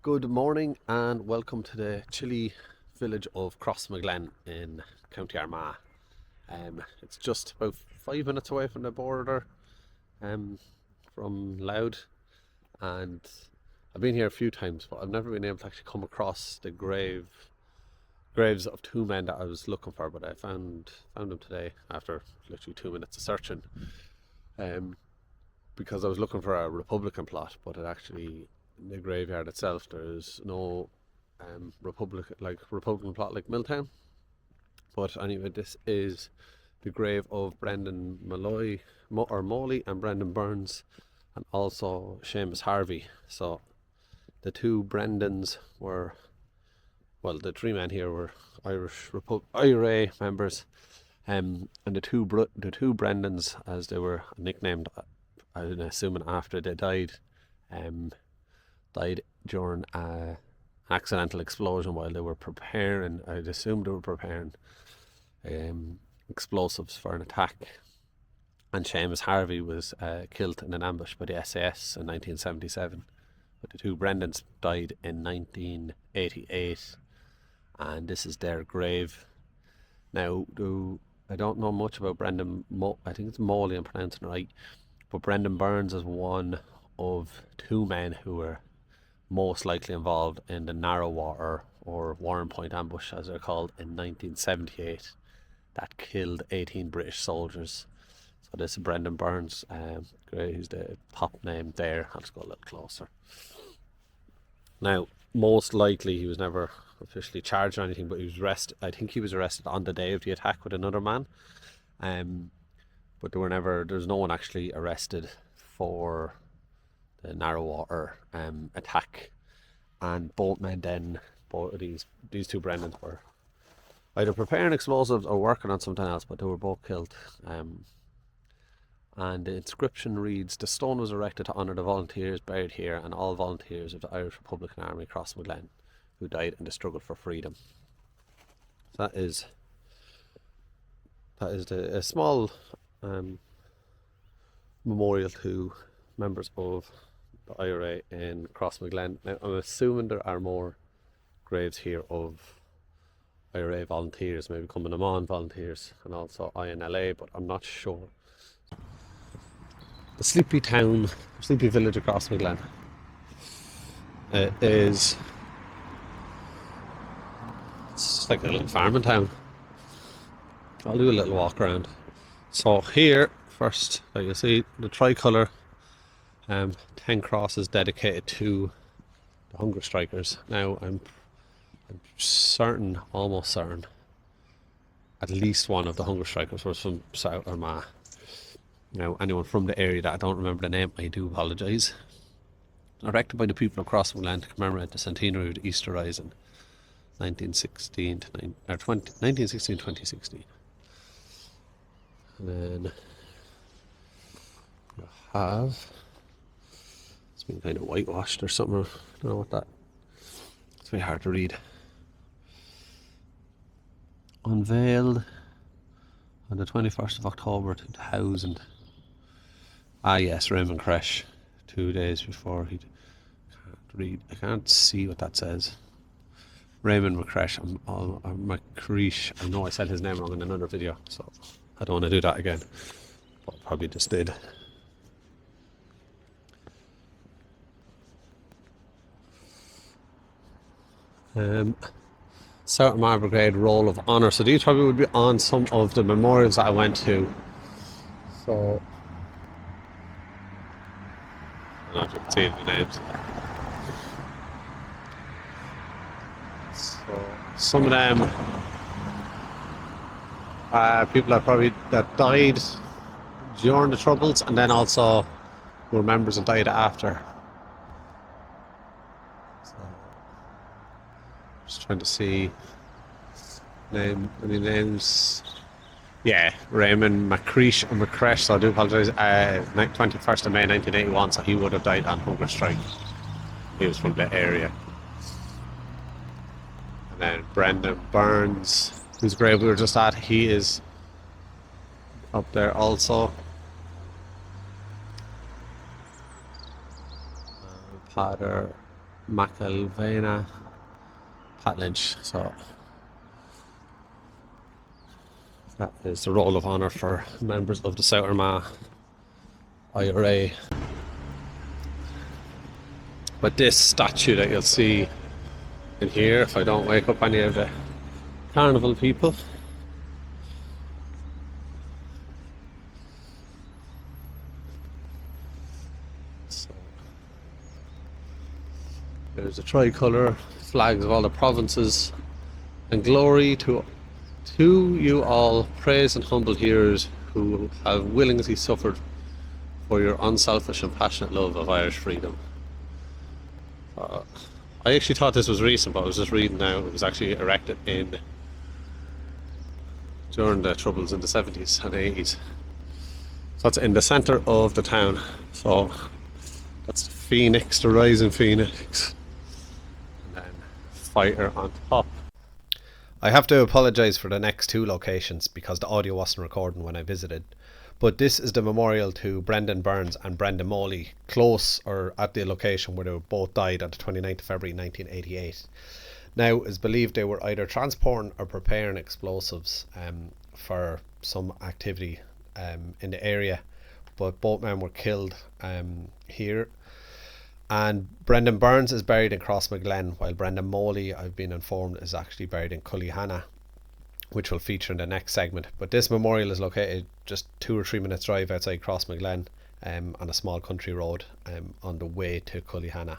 Good morning and welcome to the chilly village of Crossmaglen in County Armagh. It's just about 5 minutes away from the border from Louth, and I've been here a few times but I've never been able to actually come across the graves of two men that I was looking for, but I found them today after literally 2 minutes of searching, because I was looking for a Republican plot, but it actually, in the graveyard itself, there's no Republican plot like Milltown. But anyway, this is the grave of Brendan Molly and Brendan Burns, and also Seamus Harvey. So the two Brendans were, well, the three men here were Irish IRA members, and the two Brendans, as they were nicknamed, I'm assuming after they died during an accidental explosion while they were preparing, I'd assume they were preparing explosives for an attack. And Seamus Harvey was killed in an ambush by the SAS in 1977. But the two Brendans died in 1988, and this is their grave. Now, I don't know much about Brendan, I think it's Molly, I'm pronouncing it right, but Brendan Burns is one of two men who were most likely involved in the Narrowwater or Warren Point ambush, as they're called, in 1978, that killed 18 British soldiers. So this is Brendan Burns, who's the top name there. I'll just go a little closer. Now, most likely he was never officially charged or anything, but he was arrested. I think he was arrested on the day of the attack with another man, but there's no one actually arrested for the Narrowwater attack. And both men then, these two Brendans, were either preparing explosives or working on something else, but they were both killed. And the inscription reads, "The stone was erected to honour the volunteers buried here and all volunteers of the Irish Republican Army Crossmaglen who died in the struggle for freedom." That is a small memorial to members of the IRA in Crossmaglen. Now, I'm assuming there are more graves here of IRA volunteers, maybe Cumann na mBan volunteers, and also INLA, but I'm not sure. The sleepy village of Crossmaglen it's like a little farming town. I'll do a little walk around. So here, first, like you see, the tricolour 10 crosses dedicated to the hunger strikers. Now, I'm almost certain, at least one of the hunger strikers was from South Armagh. Now, anyone from the area that I don't remember the name, I do apologise. Erected by the people of Crossmaglen to commemorate the centenary of the Easter Rising, 1916 to 2016. And then you have, it's been kind of whitewashed or something, I don't know what that, it's very hard to read. Unveiled on the 21st of October 2000. Yes, Raymond Cresh, 2 days before he can't read. I can't see what that says. Raymond McCresh, McCreesh. I know I said his name wrong in another video, so I don't want to do that again, but probably just did. South Armagh Brigade Roll of Honour. So these probably would be on some of the memorials that I went to. So I don't know if you can see the names. So some of them people that died during the Troubles, and then also were members that died after. So just trying to see any names. Yeah, Raymond McCreesh and McCresh, so I do apologise. 21st of May 1981, so he would have died on hunger strike. He was from the area. And then Brendan Burns, whose grave we were just at, he is up there also. Father McElvena, Pat Lynch. So that is the roll of honour for members of the South Armagh IRA. But this statue that you'll see in here, if I don't wake up any of the carnival people, so there's a tricolour, flags of all the provinces, and glory to you all, praise and humble hearers who have willingly suffered for your unselfish and passionate love of Irish freedom. I actually thought this was recent, but I was just reading now it was actually erected during the Troubles in the 70s and 80s. So it's in the centre of the town. So that's the Phoenix, the rising Phoenix, and then Fighter on top. I have to apologise for the next two locations because the audio wasn't recording when I visited. But this is the memorial to Brendan Burns and Brendan Moley, close or at the location where they both died on the 29th of February 1988. Now, it's believed they were either transporting or preparing explosives for some activity in the area, but both men were killed here. And Brendan Burns is buried in Crossmaglen, while Brendan Moley, I've been informed, is actually buried in Cullyhanna, which will feature in the next segment. But this memorial is located just 2 or 3 minutes drive outside Crossmaglen on a small country road on the way to Cullyhanna.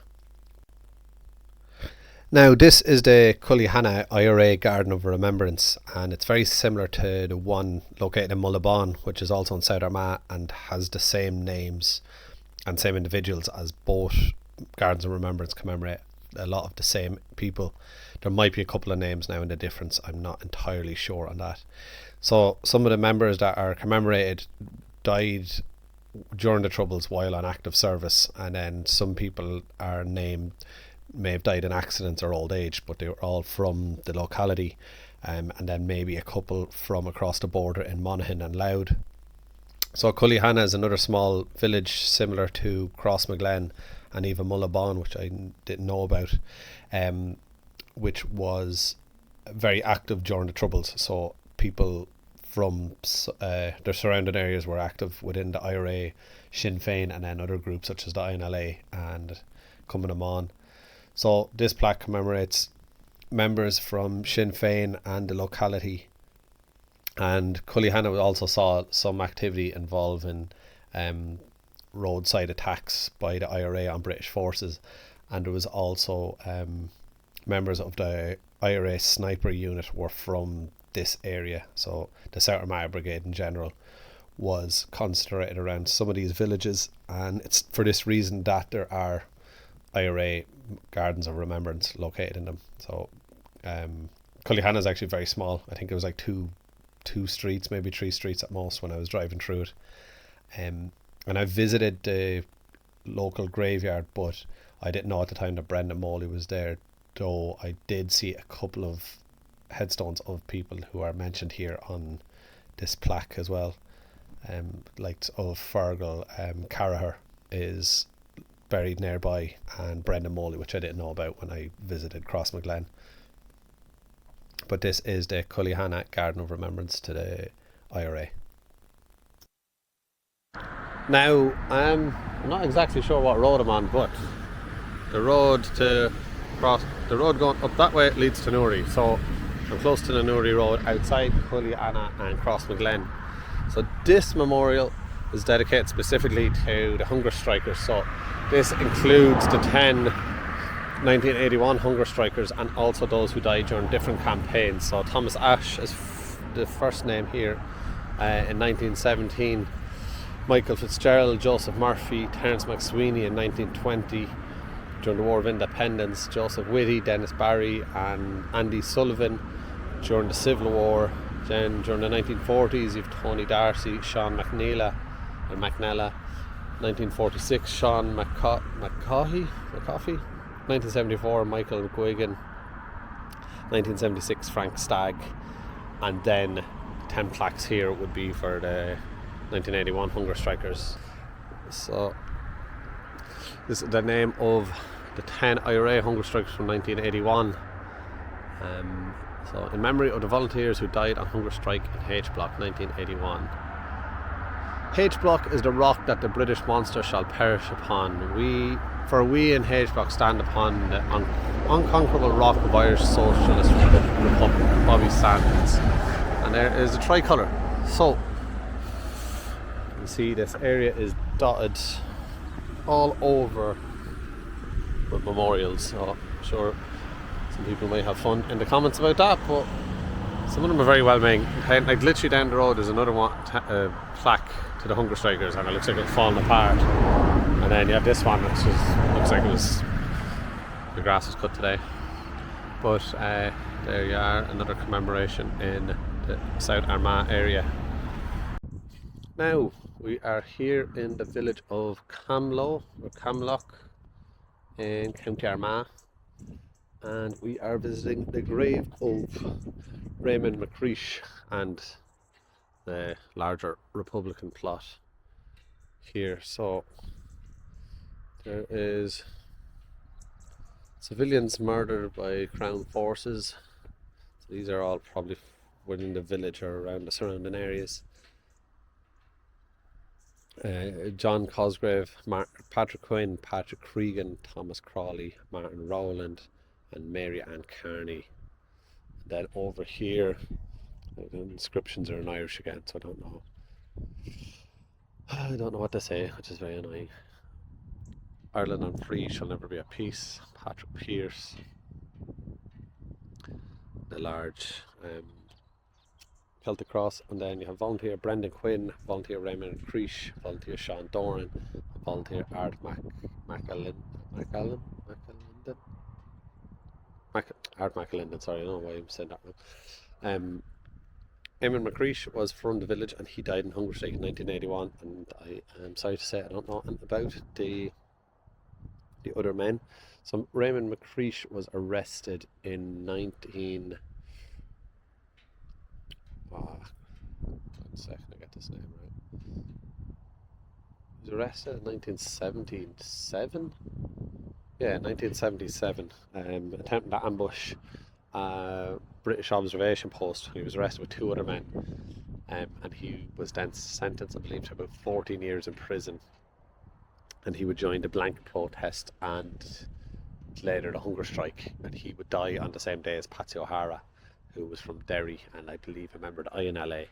Now, this is the Cullyhanna IRA Garden of Remembrance, and it's very similar to the one located in Mullabon, which is also in South Armagh and has the same names and same individuals as both Gardens of Remembrance commemorate a lot of the same people. There might be a couple of names now in the difference, I'm not entirely sure on that. So some of the members that are commemorated died during the Troubles while on active service, and then some people are named may have died in accidents or old age, but they were all from the locality, and then maybe a couple from across the border in Monaghan and Louth. So Cullyhanna is another small village similar to Crossmaglen and even Mullabon, which I didn't know about, which was very active during the Troubles. So people from their surrounding areas were active within the IRA, Sinn Féin, and then other groups such as the INLA and Cumann na mBan. So this plaque commemorates members from Sinn Féin and the locality. And Cullyhanna also saw some activity involving roadside attacks by the IRA on British forces, and there was also members of the IRA sniper unit were from this area. So the South Armagh Brigade in general was concentrated around some of these villages, and it's for this reason that there are IRA Gardens of Remembrance located in them. So Cullyhanna is actually very small. I think it was like two streets, maybe 3 streets at most when I was driving through it. And I visited the local graveyard, but I didn't know at the time that Brendan Moley was there, though I did see a couple of headstones of people who are mentioned here on this plaque as well. Like of Fergal, Carragher is buried nearby, and Brendan Moley, which I didn't know about when I visited Crossmaglen. But this is the Cullyhanna Garden of Remembrance to the IRA. Now, I'm not exactly sure what road I'm on, but the road going up that way leads to Newry. So I'm close to the Newry Road outside Cullyhanna and Crossmaglen. So this memorial is dedicated specifically to the hunger strikers. So this includes the 10 1981 hunger strikers and also those who died during different campaigns. So Thomas Ashe is the first name here in 1917, Michael Fitzgerald, Joseph Murphy, Terence McSweeney in 1920 during the War of Independence, Joseph Whitty, Dennis Barry and Andy Sullivan during the Civil War. Then during the 1940s you've Tony Darcy, Sean McNeela and McNella. 1946 Sean McCaughey. 1974 Michael Guigan. 1976 Frank Stagg. And then 10 plaques here would be for the 1981 hunger strikers. So this is the name of the 10 IRA hunger strikes from 1981. So in memory of the volunteers who died on hunger strike in H Block 1981. H Block is the rock that the British monster shall perish upon. We in H Block stand upon the unconquerable rock of Irish Socialist Republic, Bobby Sands. And there is the tricolour. So, you can see this area is dotted all over with memorials. So, I'm sure some people may have fun in the comments about that, but some of them are very well made. Like literally down the road is another one, plaque to the hunger strikers, and it looks like it's falling apart. And then you have this one, which looks like the grass was cut today. But there you are, another commemoration in the South Armagh area. Now we are here in the village of Camlough or Camlough in County Armagh, and we are visiting the grave of Raymond McCreish and the larger Republican plot here. So there is civilians murdered by Crown forces. So these are all probably within the village or around the surrounding areas. John Cosgrave, Patrick Quinn, Patrick Cregan, Thomas Crawley, Martin Rowland and Mary Ann Carney. And then over here the inscriptions are in Irish again, so I don't know what to say, which is very annoying. Ireland unfree shall never be at peace. Patrick Pearse. The large Celtic cross, and then you have volunteer Brendan Quinn, volunteer Raymond Creech, volunteer Sean Doran, volunteer Art McAlinden. Art McAlinden, sorry, I don't know why I'm saying that wrong. Eamon McCreish was from the village and he died in hunger strike in 1981, and I am sorry to say I don't know about the other men. So Raymond McCreish was arrested in 19... one second, I get this name right. He was arrested in 1977? Yeah, 1977. Attempting to ambush British observation post. He was arrested with two other men, and he was then sentenced, I believe, to about 14 years in prison, and he would join the blanket protest and later the hunger strike, and he would die on the same day as Patsy O'Hara, who was from Derry and I believe a member of the INLA.